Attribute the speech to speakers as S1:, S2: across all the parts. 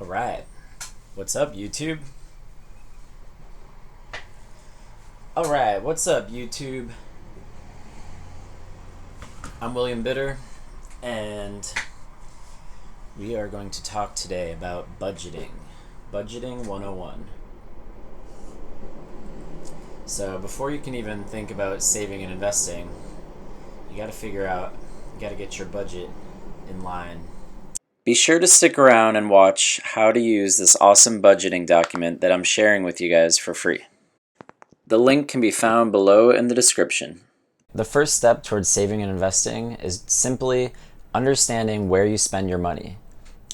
S1: Alright, what's up YouTube? Alright, what's up YouTube? I'm William Bitter, and we are going to talk today about budgeting. Budgeting 101. So before you can even think about saving and investing, you gotta get your budget in line. Be sure to stick around and watch how to use this awesome budgeting document that I'm sharing with you guys for free. The link can be found below in the description. The first step towards saving and investing is simply understanding where you spend your money.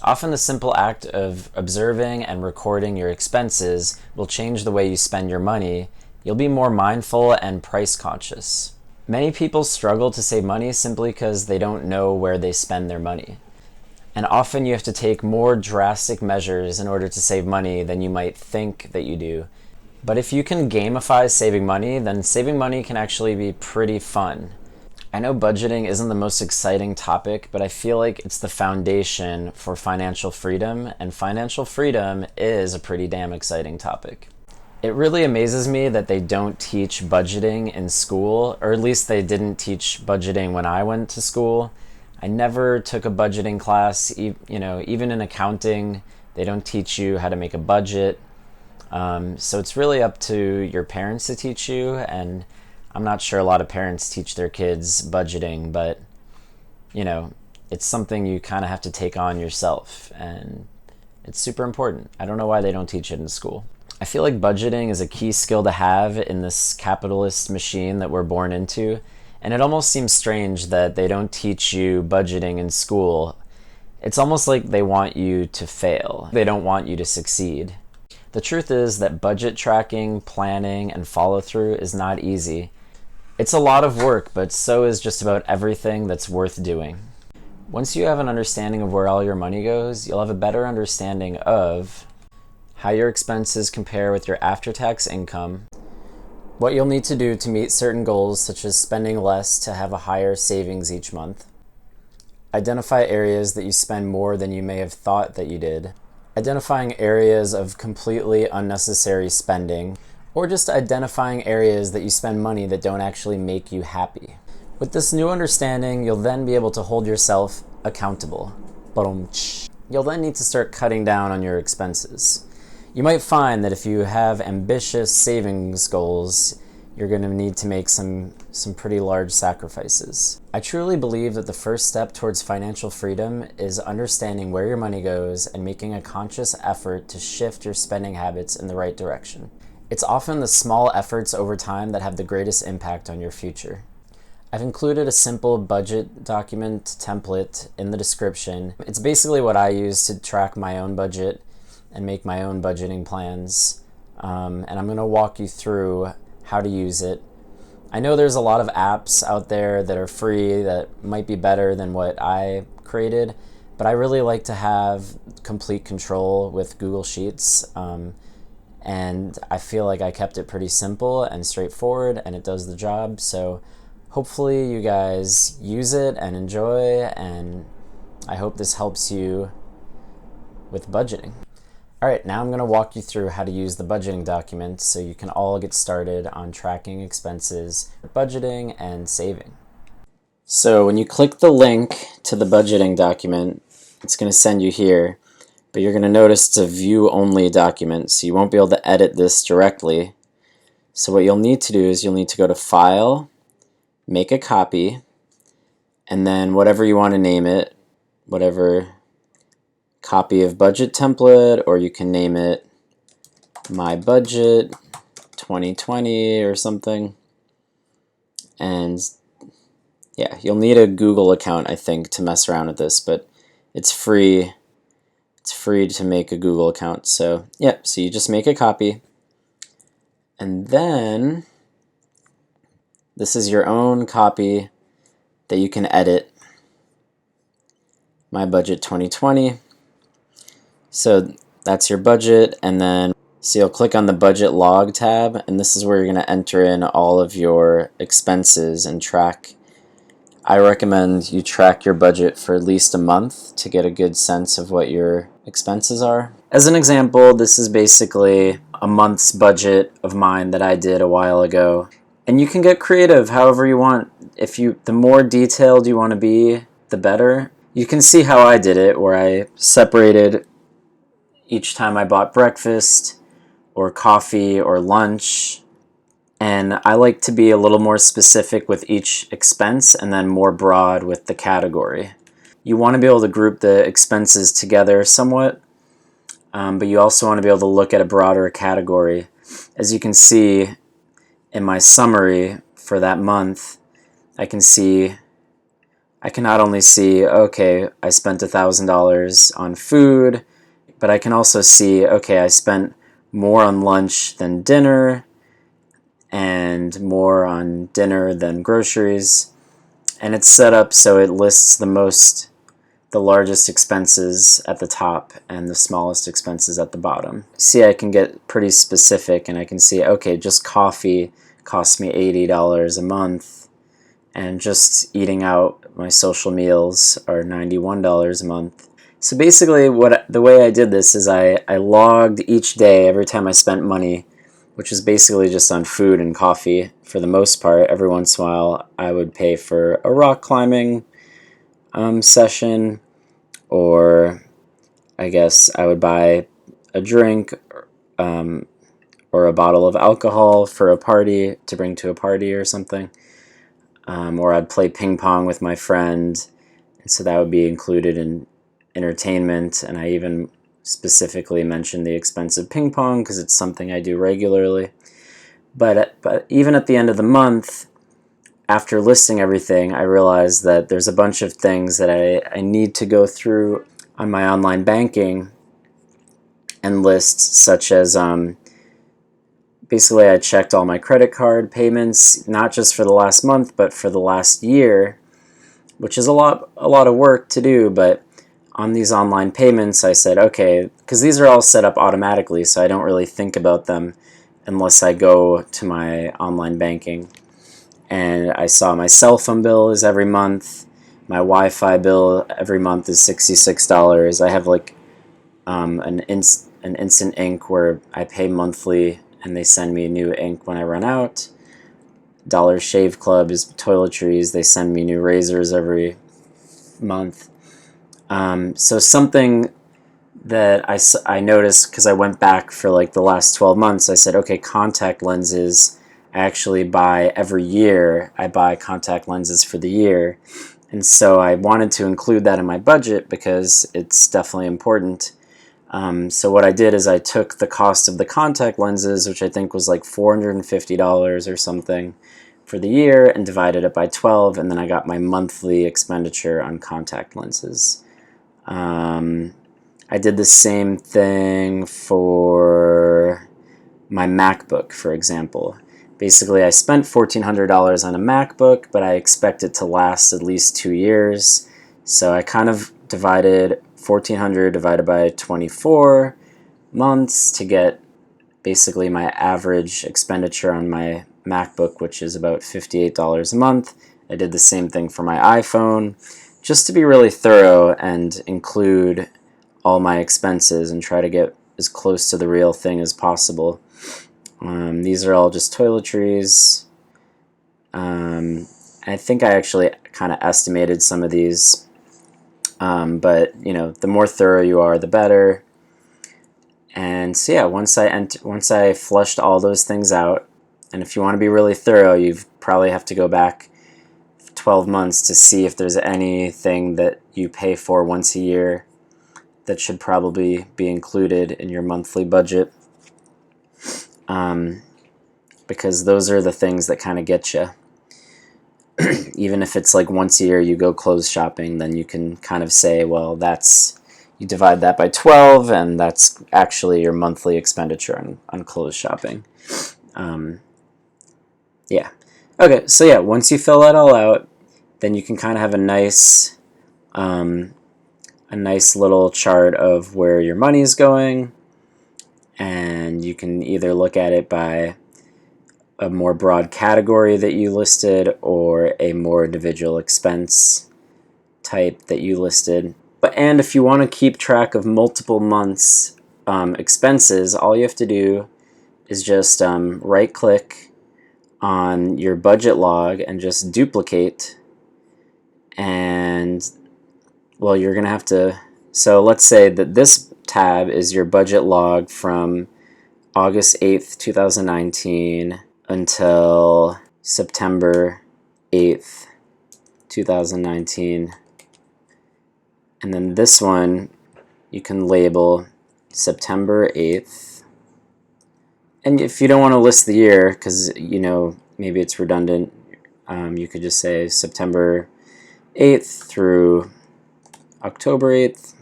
S1: Often the simple act of observing and recording your expenses will change the way you spend your money. You'll be more mindful and price conscious. Many people struggle to save money simply because they don't know where they spend their money. And often you have to take more drastic measures in order to save money than you might think that you do. But if you can gamify saving money, then saving money can actually be pretty fun. I know budgeting isn't the most exciting topic, but I feel like it's the foundation for financial freedom, and financial freedom is a pretty damn exciting topic. It really amazes me that they don't teach budgeting in school, or at least they didn't teach budgeting when I went to school. I never took a budgeting class, even in accounting, they don't teach you how to make a budget. So it's really up to your parents to teach you, and I'm not sure a lot of parents teach their kids budgeting, but it's something you kind of have to take on yourself, and it's super important. I don't know why they don't teach it in school. I feel like budgeting is a key skill to have in this capitalist machine that we're born into, and it almost seems strange that they don't teach you budgeting in school. It's almost like they want you to fail. They don't want you to succeed. The truth is that budget tracking, planning, and follow-through is not easy. It's a lot of work, but so is just about everything that's worth doing. Once you have an understanding of where all your money goes, you'll have a better understanding of how your expenses compare with your after-tax income, what you'll need to do to meet certain goals, such as spending less to have a higher savings each month, identify areas that you spend more than you may have thought that you did, identifying areas of completely unnecessary spending, or just identifying areas that you spend money that don't actually make you happy. With this new understanding, you'll then be able to hold yourself accountable. You'll then need to start cutting down on your expenses. You might find that if you have ambitious savings goals, you're going to need to make some pretty large sacrifices. I truly believe that the first step towards financial freedom is understanding where your money goes and making a conscious effort to shift your spending habits in the right direction. It's often the small efforts over time that have the greatest impact on your future. I've included a simple budget document template in the description. It's basically what I use to track my own budget and make my own budgeting plans. And I'm going to walk you through how to use it. I know there's a lot of apps out there that are free that might be better than what I created, but I really like to have complete control with Google Sheets. And I feel like I kept it pretty simple and straightforward, and it does the job. So hopefully you guys use it and enjoy, and I hope this helps you with budgeting. All right, now I'm going to walk you through how to use the budgeting document so you can all get started on tracking expenses, budgeting, and saving. So when you click the link to the budgeting document, it's going to send you here, but you're going to notice it's a view-only document, so you won't be able to edit this directly. So what you'll need to do is you'll need to go to File, make a copy, and then whatever you want to name it, whatever copy of budget template, or you can name it My Budget 2020 or something. And yeah, you'll need a Google account, I think, to mess around with this, but it's free. It's free to make a Google account. So yeah, so you just make a copy, and then this is your own copy that you can edit. My Budget 2020. So that's your budget, and then so you'll click on the budget log tab, and this is where you're going to enter in all of your expenses and track I recommend you track your budget for at least a month to get a good sense of what your expenses are. As an example, this is basically a month's budget of mine that I did a while ago. And you can get creative however you want. The more detailed you want to be, the better. You can see how I did it, where I separated each time I bought breakfast or coffee or lunch. And I like to be a little more specific with each expense and then more broad with the category. You want to be able to group the expenses together somewhat, but you also want to be able to look at a broader category. As you can see in my summary for that month, I can not only see, okay, I spent $1,000 on food, but I can also see, okay, I spent more on lunch than dinner, and more on dinner than groceries. And it's set up so it lists the largest expenses at the top and the smallest expenses at the bottom. See, I can get pretty specific and I can see, okay, just coffee costs me $80 a month, and just eating out my social meals are $91 a month. So basically the way I did this is I logged each day every time I spent money, which is basically just on food and coffee for the most part. Every once in a while I would pay for a rock climbing session, or I guess I would buy a drink or a bottle of alcohol for a party, to bring to a party or something. Or I'd play ping pong with my friend, and so that would be included in entertainment. And I even specifically mentioned the expense of ping pong because it's something I do regularly. But even at the end of the month, after listing everything, I realized that there's a bunch of things that I need to go through on my online banking and list, such as basically I checked all my credit card payments, not just for the last month, but for the last year, which is a lot of work to do. But on these online payments, I said, okay, because these are all set up automatically, so I don't really think about them unless I go to my online banking. And I saw my cell phone bill is every month. My Wi-Fi bill every month is $66. I have like an instant ink where I pay monthly and they send me new ink when I run out. Dollar Shave Club is toiletries. They send me new razors every month. So something that I noticed, because I went back for like the last 12 months, I said, okay, contact lenses, I actually buy every year. I buy contact lenses for the year. And so I wanted to include that in my budget because it's definitely important. So what I did is I took the cost of the contact lenses, which I think was like $450 or something for the year, and divided it by 12, and then I got my monthly expenditure on contact lenses. I did the same thing for my MacBook, for example. Basically, I spent $1,400 on a MacBook, but I expect it to last at least 2 years. So I kind of divided $1,400 divided by 24 months to get basically my average expenditure on my MacBook, which is about $58 a month. I did the same thing for my iPhone, just to be really thorough and include all my expenses and try to get as close to the real thing as possible. These are all just toiletries. I think I actually kind of estimated some of these, but you know, the more thorough you are, the better. And so yeah, once I flushed all those things out, and if you want to be really thorough, you probably have to go back 12 months to see if there's anything that you pay for once a year that should probably be included in your monthly budget, because those are the things that kind of get you. Even if it's like once a year you go clothes shopping, then you can kind of say, well, you divide that by 12, and that's actually your monthly expenditure on clothes shopping. Yeah. Okay, so yeah, once you fill that all out, then you can kind of have a nice little chart of where your money is going, and you can either look at it by a more broad category that you listed, or a more individual expense type that you listed. And if you want to keep track of multiple months' expenses, all you have to do is just right-click on your budget log and just duplicate. And, well, you're going to have to... So let's say that this tab is your budget log from August 8th, 2019 until September 8th, 2019. And then this one, you can label September 8th. And if you don't want to list the year, because, you know, maybe it's redundant, you could just say September 8th through October 8th.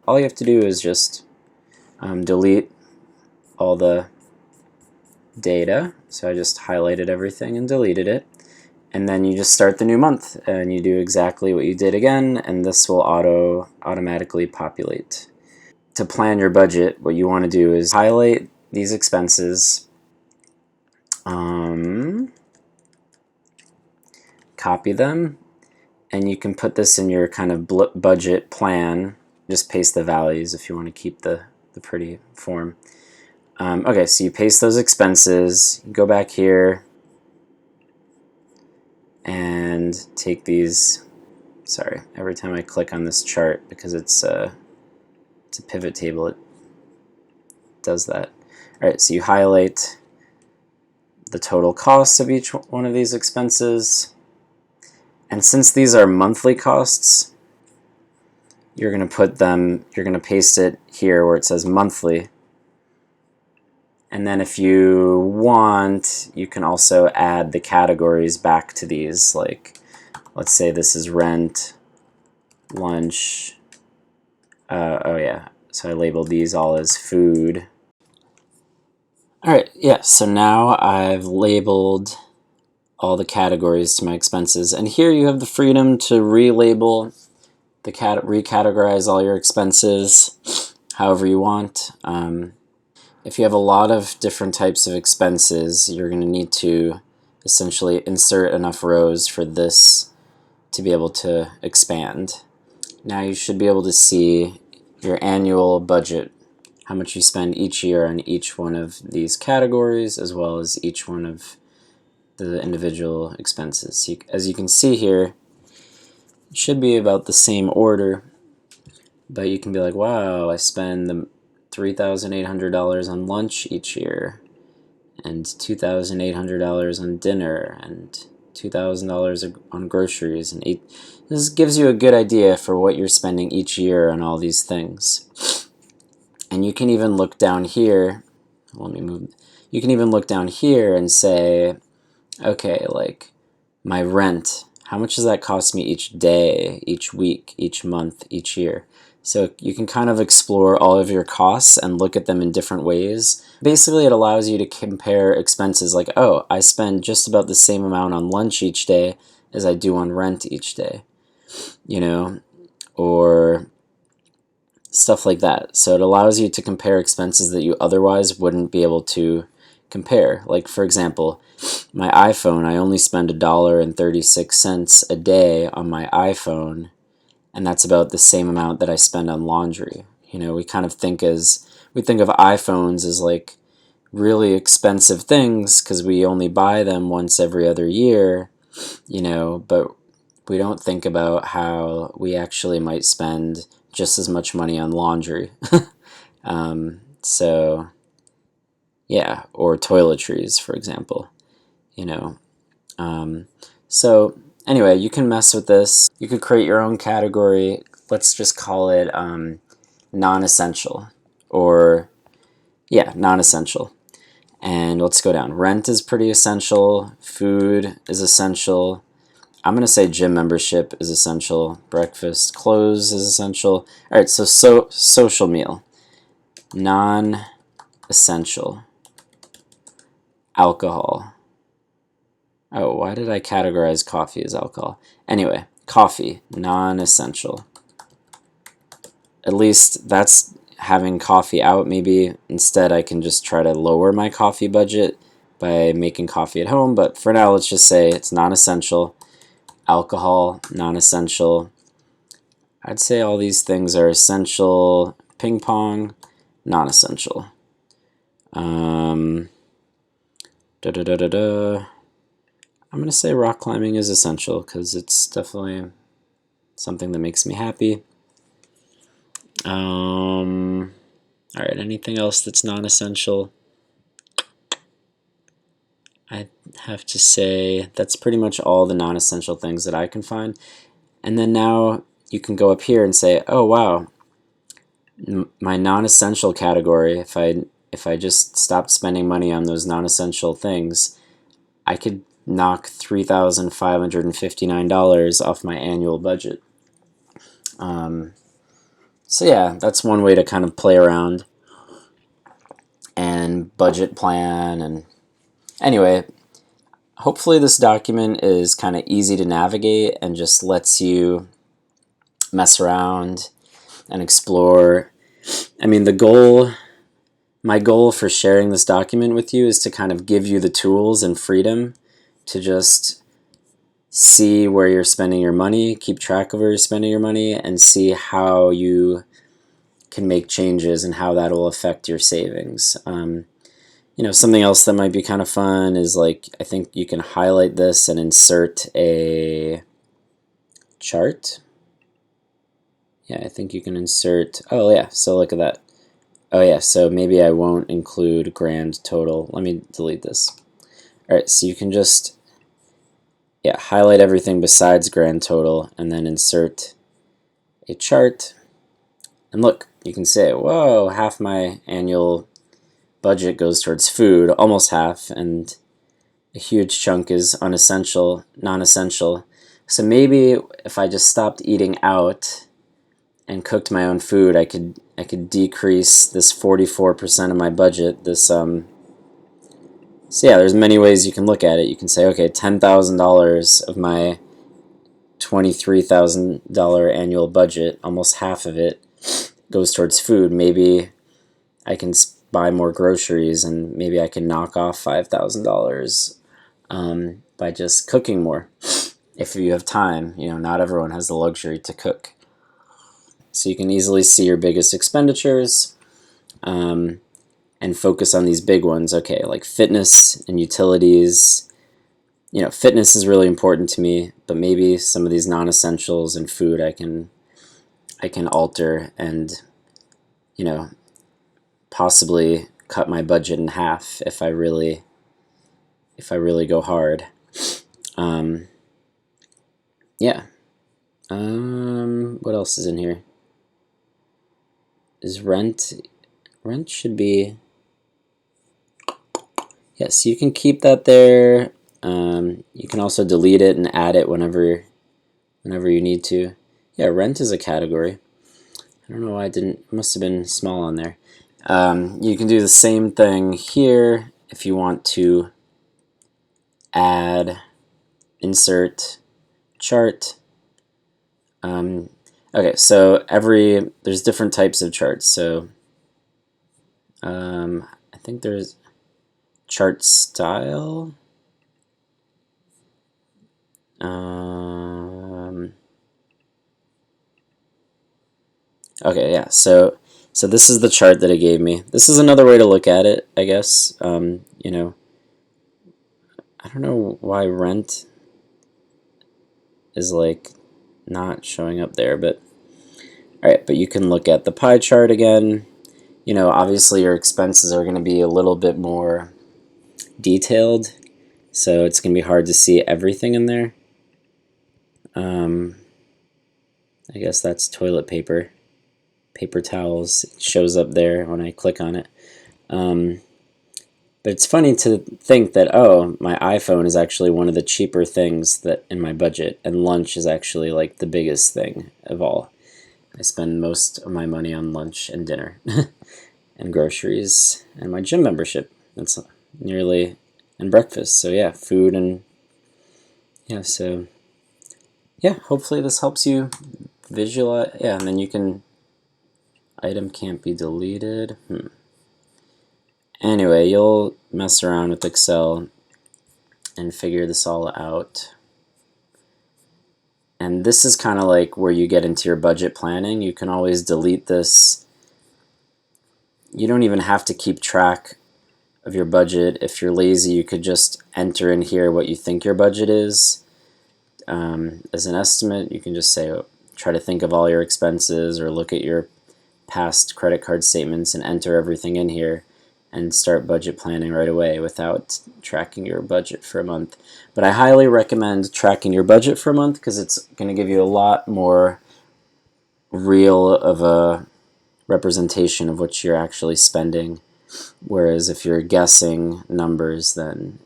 S1: All you have to do is just delete all the data. So I just highlighted everything and deleted it. And then you just start the new month and you do exactly what you did again, and this will automatically populate. To plan your budget, what you want to do is highlight these expenses, copy them, and you can put this in your kind of budget plan. Just paste the values if you want to keep the pretty form. Okay, so you paste those expenses, go back here, and take these. Sorry, every time I click on this chart, because it's a pivot table, it does that. Alright, so you highlight the total costs of each one of these expenses, and since these are monthly costs, you're going to paste it here where it says monthly. And then if you want, you can also add the categories back to these. Like, let's say this is rent, lunch. Oh yeah, so I labeled these all as food. Alright, yeah, so now I've labeled all the categories to my expenses. And here you have the freedom to relabel, recategorize all your expenses however you want. If you have a lot of different types of expenses, you're going to need to essentially insert enough rows for this to be able to expand. Now you should be able to see your annual budget, how much you spend each year on each one of these categories, as well as each one of the individual expenses. As you can see here, it should be about the same order, but you can be like, wow, I spend the $3,800 on lunch each year, and $2,800 on dinner, and $2,000 on groceries, and this gives you a good idea for what you're spending each year on all these things. And you can even look down here. Let me move. You can even look down here and say, okay, like my rent, how much does that cost me each day, each week, each month, each year? So you can kind of explore all of your costs and look at them in different ways. Basically, it allows you to compare expenses like, oh, I spend just about the same amount on lunch each day as I do on rent each day, you know, or stuff like that. So it allows you to compare expenses that you otherwise wouldn't be able to compare. Like, for example, my iPhone, I only spend $1.36 a day on my iPhone, and that's about the same amount that I spend on laundry. You know, we kind of think of iPhones as like really expensive things because we only buy them once every other year, you know, but we don't think about how we actually might spend just as much money on laundry. So, yeah, or toiletries, for example, you know. So anyway, you can mess with this. You could create your own category. Let's just call it non-essential, or yeah, non-essential. And let's go down. Rent is pretty essential. Food is essential. I'm going to say gym membership is essential. Breakfast, clothes is essential. All right, so social meal, non-essential. Alcohol. Oh, why did I categorize coffee as alcohol? Anyway, coffee, non-essential. At least that's having coffee out. Maybe instead I can just try to lower my coffee budget by making coffee at home. But for now, let's just say it's non-essential. alcohol, non-essential. I'd say all these things are essential. Ping pong, non-essential. Da da da da da. I'm going to say rock climbing is essential because it's definitely something that makes me happy. Alright, anything else that's non-essential? I have to say that's pretty much all the non-essential things that I can find. And then now you can go up here and say, oh wow, my non-essential category, if I just stopped spending money on those non-essential things, I could knock $3,559 off my annual budget. So yeah, that's one way to kind of play around and budget plan. And anyway, hopefully this document is kind of easy to navigate and just lets you mess around and explore. I mean, my goal for sharing this document with you is to kind of give you the tools and freedom to just see where you're spending your money, keep track of where you're spending your money, and see how you can make changes and how that will affect your savings. Something else that might be kind of fun is like, I think you can highlight this and insert a chart. Yeah, I think you can insert, oh yeah, so look at that. Oh yeah, so maybe I won't include grand total. Let me delete this. Alright, so you can just highlight everything besides grand total and then insert a chart. And look, you can say, whoa, half my annual budget goes towards food, almost half, and a huge chunk is unessential, non-essential. So maybe if I just stopped eating out and cooked my own food, I could decrease this 44% of my budget. So yeah, there's many ways you can look at it. You can say, okay, $10,000 of my $23,000 annual budget, almost half of it goes towards food. Maybe I can buy more groceries, and maybe I can knock off $5,000 by just cooking more. If you have time, not everyone has the luxury to cook. So you can easily see your biggest expenditures and focus on these big ones. Okay, like fitness and utilities. Fitness is really important to me, but maybe some of these non-essentials and food I can alter and possibly cut my budget in half if I really go hard. What else is in here? Is rent should be, yes, you can keep that there. You can also delete it and add it whenever you need to. Yeah, rent is a category. I don't know why it must have been small on there. You can do the same thing here if you want to add, insert, chart. Okay, so there's different types of charts. So I think there's chart style. Okay, yeah, so this is the chart that it gave me. This is another way to look at it, I guess. I don't know why rent is like not showing up there, but alright, but you can look at the pie chart again. Obviously your expenses are going to be a little bit more detailed, so it's going to be hard to see everything in there. I guess that's toilet paper. Paper towels, it shows up there when I click on it. But it's funny to think that, oh, my iPhone is actually one of the cheaper things that in my budget, and lunch is actually like the biggest thing of all. I spend most of my money on lunch and dinner and groceries and my gym membership. That's nearly, and breakfast. So yeah, food and so yeah, hopefully this helps you visualize. Yeah, and then you can, item can't be deleted. Anyway, you'll mess around with Excel and figure this all out. And this is kind of like where you get into your budget planning. You can always delete this. You don't even have to keep track of your budget. If you're lazy, you could just enter in here what you think your budget is. As an estimate, you can just say, try to think of all your expenses, or look at your past credit card statements and enter everything in here and start budget planning right away without tracking your budget for a month. But I highly recommend tracking your budget for a month because it's going to give you a lot more real of a representation of what you're actually spending. Whereas if you're guessing numbers, then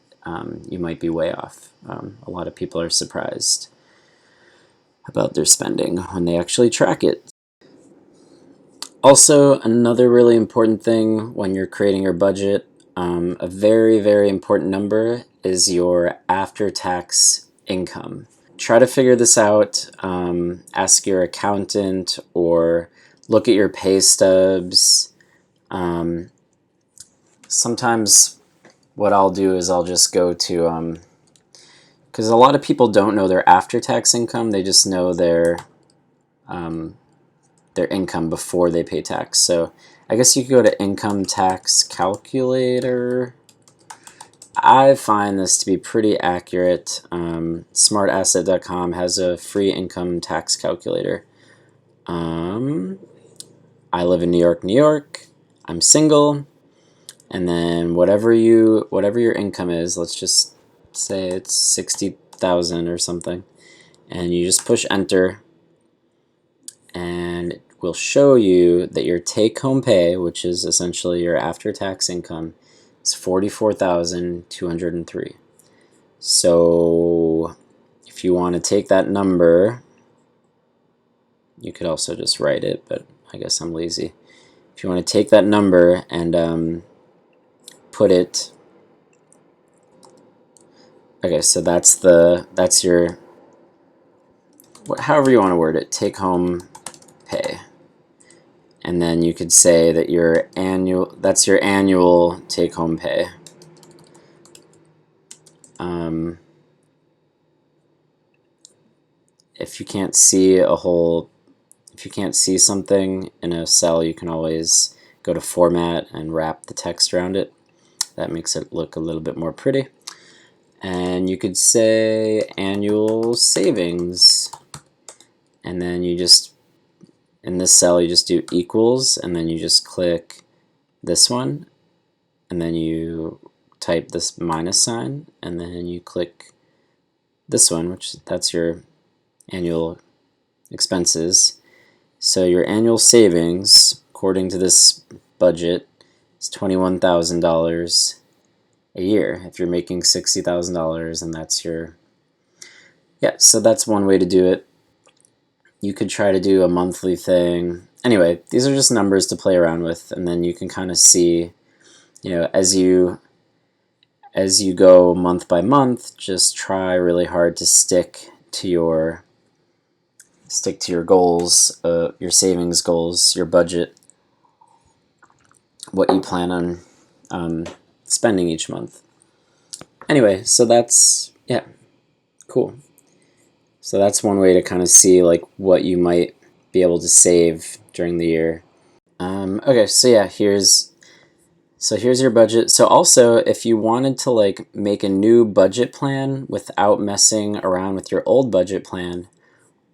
S1: you might be way off. A lot of people are surprised about their spending when they actually track it. Also, another really important thing when you're creating your budget, a very, very important number is your after-tax income. Try to figure this out. Ask your accountant or look at your pay stubs. Sometimes what I'll do is I'll just go to, because a lot of people don't know their after-tax income, they just know their income before they pay tax. So I guess you could go to income tax calculator. I find this to be pretty accurate. Smartasset.com has a free income tax calculator. I live in New York, New York. I'm single. And then whatever your income is, let's just say it's 60,000 or something, and you just push enter, and it will show you that your take-home pay, which is essentially your after-tax income, is 44,203. So if you want to take that number, you could also just write it, but I guess I'm lazy. If you want to take that number and put it, okay, so that's your, however you want to word it, take home pay. And then you could say that that's your annual take home pay. If you can't see something in a cell, you can always go to format and wrap the text around it. That makes it look a little bit more pretty. And you could say annual savings, and then you just, in this cell, you just do equals, and then you just click this one, and then you type this minus sign, and then you click this one, which that's your annual expenses. So your annual savings, according to this budget, is $21,000 a year if you're making $60,000, and that's your, yeah, so that's one way to do it. You could try to do a monthly thing. Anyway, these are just numbers to play around with, and then you can kind of see, as you go month by month, just try really hard to stick to your goals, your savings goals, your budget, what you plan on spending each month. Anyway, so that's, yeah, cool. So that's one way to kind of see like what you might be able to save during the year. Okay, so yeah, here's your budget. So also, if you wanted to like make a new budget plan without messing around with your old budget plan,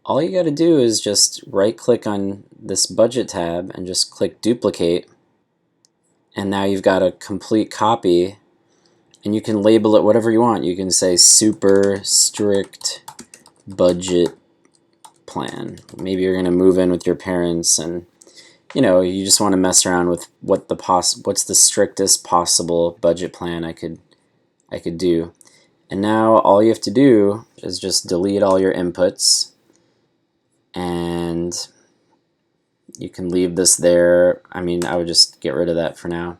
S1: all you got to do is just right click on this budget tab and just click duplicate, and now you've got a complete copy, and you can label it whatever you want. You can say super strict budget plan. Maybe you're going to move in with your parents, and you just want to mess around with what's the strictest possible budget plan I could do. And now all you have to do is just delete all your inputs, and you can leave this there. I mean, I would just get rid of that for now.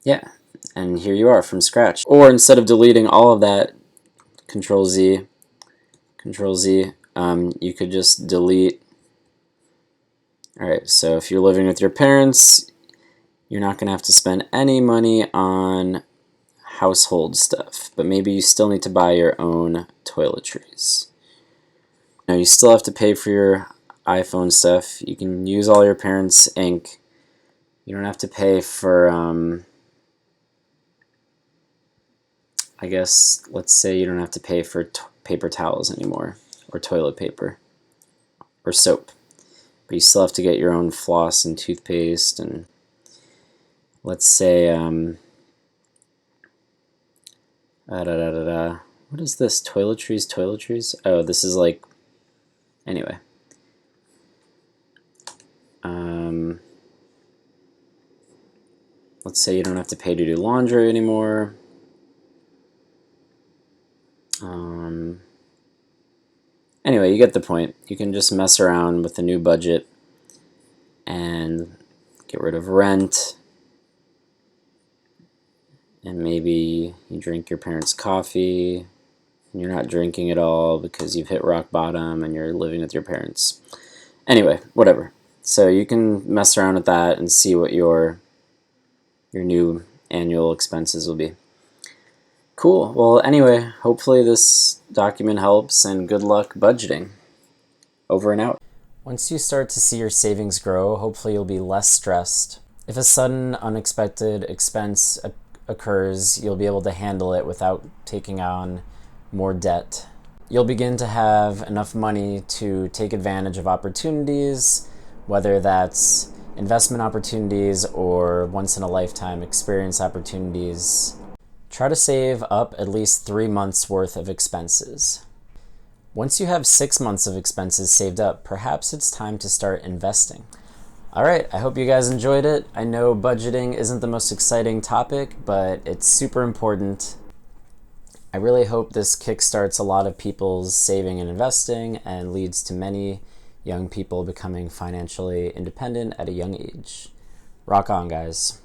S1: Yeah, and here you are from scratch. Or instead of deleting all of that, Control Z, you could just delete. Alright, so if you're living with your parents, you're not going to have to spend any money on household stuff, but maybe you still need to buy your own toiletries. Now, you still have to pay for your iPhone stuff. You can use all your parents' ink. You don't have to pay for, I guess, let's say you don't have to pay for paper towels anymore, or toilet paper, or soap. But you still have to get your own floss and toothpaste, and let's say, what is this? Toiletries? Oh, this is like, anyway. Let's say you don't have to pay to do laundry anymore. Anyway, you get the point. You can just mess around with the new budget and get rid of rent. And maybe you drink your parents' coffee and you're not drinking at all because you've hit rock bottom and you're living with your parents. Anyway, whatever. So you can mess around with that and see what your new annual expenses will be. Cool. Well, anyway, hopefully this document helps, and good luck budgeting. Over and out. Once you start to see your savings grow, hopefully you'll be less stressed. If a sudden unexpected expense occurs, you'll be able to handle it without taking on more debt. You'll begin to have enough money to take advantage of opportunities, whether that's investment opportunities or once-in-a-lifetime experience opportunities. Try to save up at least 3 months' worth of expenses. Once you have 6 months of expenses saved up, perhaps it's time to start investing. All right, I hope you guys enjoyed it. I know budgeting isn't the most exciting topic, but it's super important. I really hope this kickstarts a lot of people's saving and investing and leads to many young people becoming financially independent at a young age. Rock on, guys.